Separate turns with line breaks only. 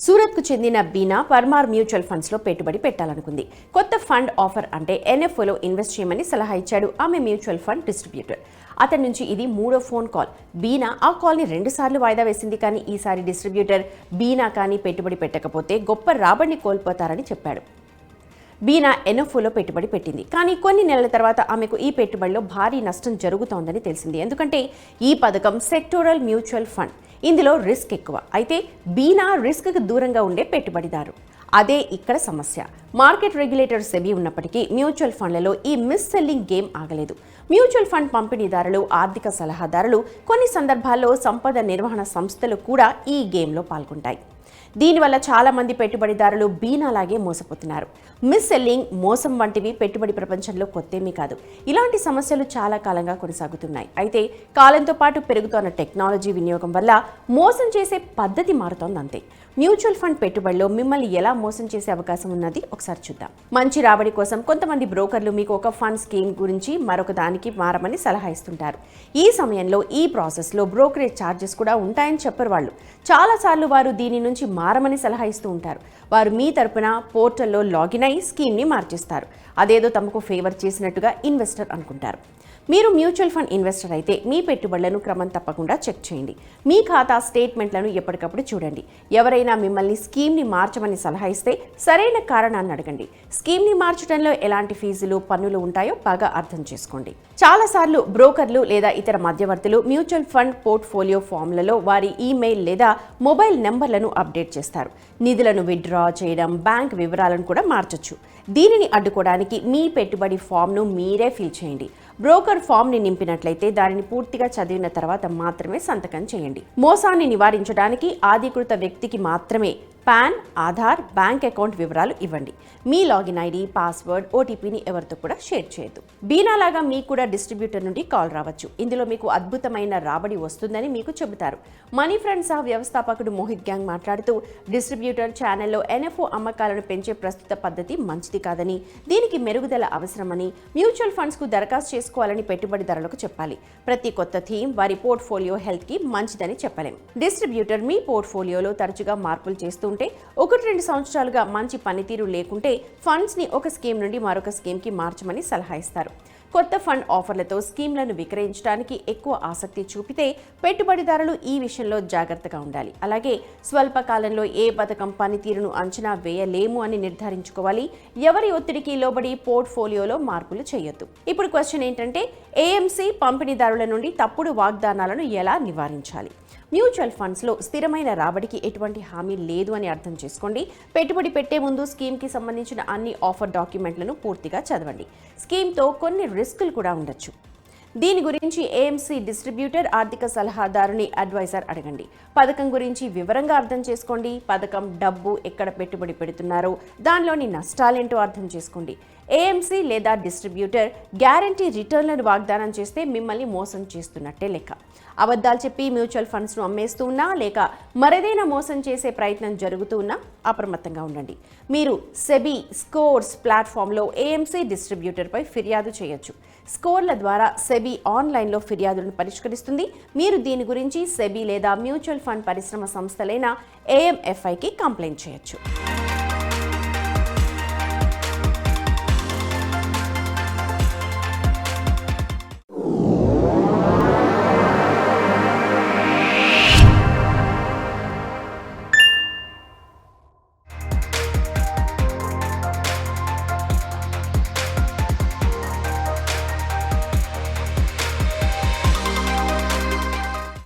సూరత్కు చెందిన బీనా పర్మార్ మ్యూచువల్ ఫండ్స్లో పెట్టుబడి పెట్టాలనుకుంది. కొత్త ఫండ్ ఆఫర్ అంటే ఎన్ఎఫ్ఓలో ఇన్వెస్ట్ చేయమని సలహా ఇచ్చాడు ఆమె మ్యూచువల్ ఫండ్ డిస్ట్రిబ్యూటర్. అతని నుంచి ఇది 3వ ఫోన్ కాల్. బీనా ఆ కాల్ని 2 సార్లు వాయిదా వేసింది. కానీ ఈసారి డిస్ట్రిబ్యూటర్ బీనా కానీ పెట్టుబడి పెట్టకపోతే గొప్ప రాబడిని కోల్పోతారని చెప్పాడు. బీనా ఎన్ఎఫ్ఓలో పెట్టుబడి పెట్టింది. కానీ కొన్ని నెలల తర్వాత ఆమెకు ఈ పెట్టుబడిలో భారీ నష్టం జరుగుతోందని తెలిసింది. ఎందుకంటే ఈ పథకం సెక్టోరల్ మ్యూచువల్ ఫండ్. ఇందులో రిస్క్ ఎక్కువ. అయితే బీనా రిస్క్కి దూరంగా ఉండే పెట్టుబడిదారు. అదే ఇక్కడ సమస్య. మార్కెట్ రెగ్యులేటర్ సెబీ ఉన్నప్పటికీ మ్యూచువల్ ఫండ్లలో ఈ మిస్ సెల్లింగ్ గేమ్ ఆగలేదు. మ్యూచువల్ ఫండ్ పంపిణీదారులు, ఆర్థిక సలహాదారులు, కొన్ని సందర్భాల్లో సంపద నిర్వహణ సంస్థలు కూడా ఈ గేమ్లో పాల్గొంటాయి. దీనివల్ల చాలా మంది పెట్టుబడిదారులు బీనాలాగే మోసపోతున్నారు. మిస్ సెల్లింగ్, మోసం వంటివి పెట్టుబడి ప్రపంచంలో కొత్తేమీ కాదు. ఇలాంటి సమస్యలు చాలా కాలంగా కొనసాగుతున్నాయి. అయితే కాలంతో పాటు పెరుగుతున్న టెక్నాలజీ వినియోగం వల్ల మోసం చేసే పద్ధతి మారుతోందంతే. మ్యూచువల్ ఫండ్ పెట్టుబడిలో మిమ్మల్ని ఎలా మోసం చేసే అవకాశం ఉన్నది ఒకసారి చూద్దాం. మంచి రాబడి కోసం కొంతమంది బ్రోకర్లు మీకు ఒక ఫండ్ స్కీమ్ గురించి మరొక దానికి మారమని సలహా ఇస్తుంటారు. ఈ సమయంలో ఈ ప్రాసెస్లో బ్రోకరేజ్ ఛార్జెస్ కూడా ఉంటాయని చెప్పరు వాళ్ళు. చాలాసార్లు వారు దీని నుంచి మారమని సలహా ఇస్తూ ఉంటారు. వారు మీ తరపున పోర్టల్లో లాగిన్ అయి స్కీమ్ని మార్చేస్తారు. అదేదో తమకు ఫేవర్ చేసినట్టుగా ఇన్వెస్టర్ అనుకుంటారు. మీరు మ్యూచువల్ ఫండ్ ఇన్వెస్టర్ అయితే మీ పెట్టుబడులను క్రమం తప్పకుండా చెక్ చేయండి. మీ ఖాతా స్టేట్మెంట్లను ఎప్పటికప్పుడు చూడండి. ఎవరైనా మిమ్మల్ని స్కీమ్ని మార్చమని సలహా ఇస్తే సరైన కారణాన్ని అడగండి. స్కీమ్ని మార్చడంలో ఎలాంటి ఫీజులు, పన్నులు ఉంటాయో బాగా అర్థం చేసుకోండి. చాలాసార్లు బ్రోకర్లు లేదా ఇతర మధ్యవర్తులు మ్యూచువల్ ఫండ్ పోర్ట్ఫోలియో ఫామ్లలో వారి ఈమెయిల్ లేదా మొబైల్ నెంబర్లను అప్డేట్ చేస్తారు. నిధులను విత్డ్రా చేయడం, బ్యాంక్ వివరాలను కూడా మార్చొచ్చు. దీనిని అడ్డుకోవడానికి మీ పెట్టుబడి ఫామ్ను మీరే ఫిల్ చేయండి. బ్రోకర్ ఫామ్ని నింపినట్లయితే దానిని పూర్తిగా చదివిన తర్వాత మాత్రమే సంతకం చేయండి. మోసాన్ని నివారించడానికి అధికృత వ్యక్తికి మాత్రమే పాన్, ఆధార్, బ్యాంక్ అకౌంట్ వివరాలు ఇవ్వండి. మీ లాగిన్ ఐడి, పాస్వర్డ్, ఓటీపీని ఎవరితో కూడా షేర్ చేయొద్దు. బీనాలాగా మీకు కూడా డిస్ట్రిబ్యూటర్ నుండి కాల్ రావచ్చు. ఇందులో మీకు అద్భుతమైన రాబడి వస్తుందని మీకు చెబుతారు. మనీ ఫ్రెండ్ సహ వ్యవస్థాపకుడు మోహిత్ గ్యాంగ్ మాట్లాడుతూ, డిస్ట్రిబ్యూటర్ ఛానల్లో ఎన్ఎఫ్ఓ అమ్మకాలను పెంచే ప్రస్తుత పద్ధతి మంచిది కాదని, దీనికి మెరుగుదల అవసరమని, మ్యూచువల్ ఫండ్స్కు దరఖాస్తు చేసుకోవాలని పెట్టుబడిదారులకు చెప్పాలి. ప్రతి కొత్త థీమ్ వారి పోర్ట్ఫోలియో హెల్త్కి మంచిదని చెప్పలేం. డిస్ట్రిబ్యూటర్ మీ పోర్ట్ఫోలియోలో తరచుగా మార్పులు చేస్తూ 1-2 సంవత్సరాలుగా మంచి పనితీరు లేకుంటే ఫండ్స్ని ఒక స్కీమ్ నుండి మరొక స్కీమ్కి మార్చమని సలహా ఇస్తారు. కొత్త ఫండ్ ఆఫర్లతో స్కీమ్లను విక్రయించడానికి ఎక్కువ ఆసక్తి చూపితే పెట్టుబడిదారులు ఈ విషయంలో జాగ్రత్తగా ఉండాలి. అలాగే స్వల్పకాలంలో ఏ పథకం పనితీరును అంచనా వేయలేము అని నిర్ధారించుకోవాలి. ఎవరి ఒత్తిడికి లోబడి పోర్ట్ఫోలియోలో మార్పులు చేయొద్దు. ఇప్పుడు క్వశ్చన్ ఏంటంటే, ఏఎంసీ పంపిణీదారుల నుండి తప్పుడు వాగ్దానాలను ఎలా నివారించాలి? మ్యూచువల్ ఫండ్స్లో స్థిరమైన రాబడికి ఎటువంటి హామీ లేదు అని అర్థం చేసుకోండి. పెట్టుబడి పెట్టే ముందు స్కీమ్కి సంబంధించిన అన్ని ఆఫర్ డాక్యుమెంట్లను పూర్తిగా చదవండి. స్కీమ్తో కొన్ని రిస్కులు కూడా ఉండొచ్చు. దీని గురించి ఏఎంసీ డిస్ట్రిబ్యూటర్, ఆర్థిక సలహాదారుని అడ్వైజర్ అడగండి. పథకం గురించి వివరంగా అర్థం చేసుకోండి. పథకం, డబ్బు ఎక్కడ పెట్టుబడి పెడుతున్నారో దానిలోని నష్టాలేంటో అర్థం చేసుకోండి. ఏఎంసీ లేదా డిస్ట్రిబ్యూటర్ గ్యారంటీ రిటర్న్లను వాగ్దానం చేస్తే మిమ్మల్ని మోసం చేస్తున్నట్టే లెక్క. అబద్ధాలు చెప్పి మ్యూచువల్ ఫండ్స్ను అమ్మేస్తూ ఉన్నా లేక మరేదైనా మోసం చేసే ప్రయత్నం జరుగుతూ ఉన్నా అప్రమత్తంగా ఉండండి. మీరు సెబీ స్కోర్స్ ప్లాట్ఫామ్లో ఏఎంసీ డిస్ట్రిబ్యూటర్పై ఫిర్యాదు చేయొచ్చు. స్కోర్ల ద్వారా సెబీ ఆన్లైన్లో ఫిర్యాదులను పరిష్కరిస్తుంది. మీరు దీని గురించి సెబీ లేదా మ్యూచువల్ ఫండ్ పరిశ్రమ సంస్థలైన ఏఎంఎఫ్ఐకి కంప్లైంట్ చేయొచ్చు.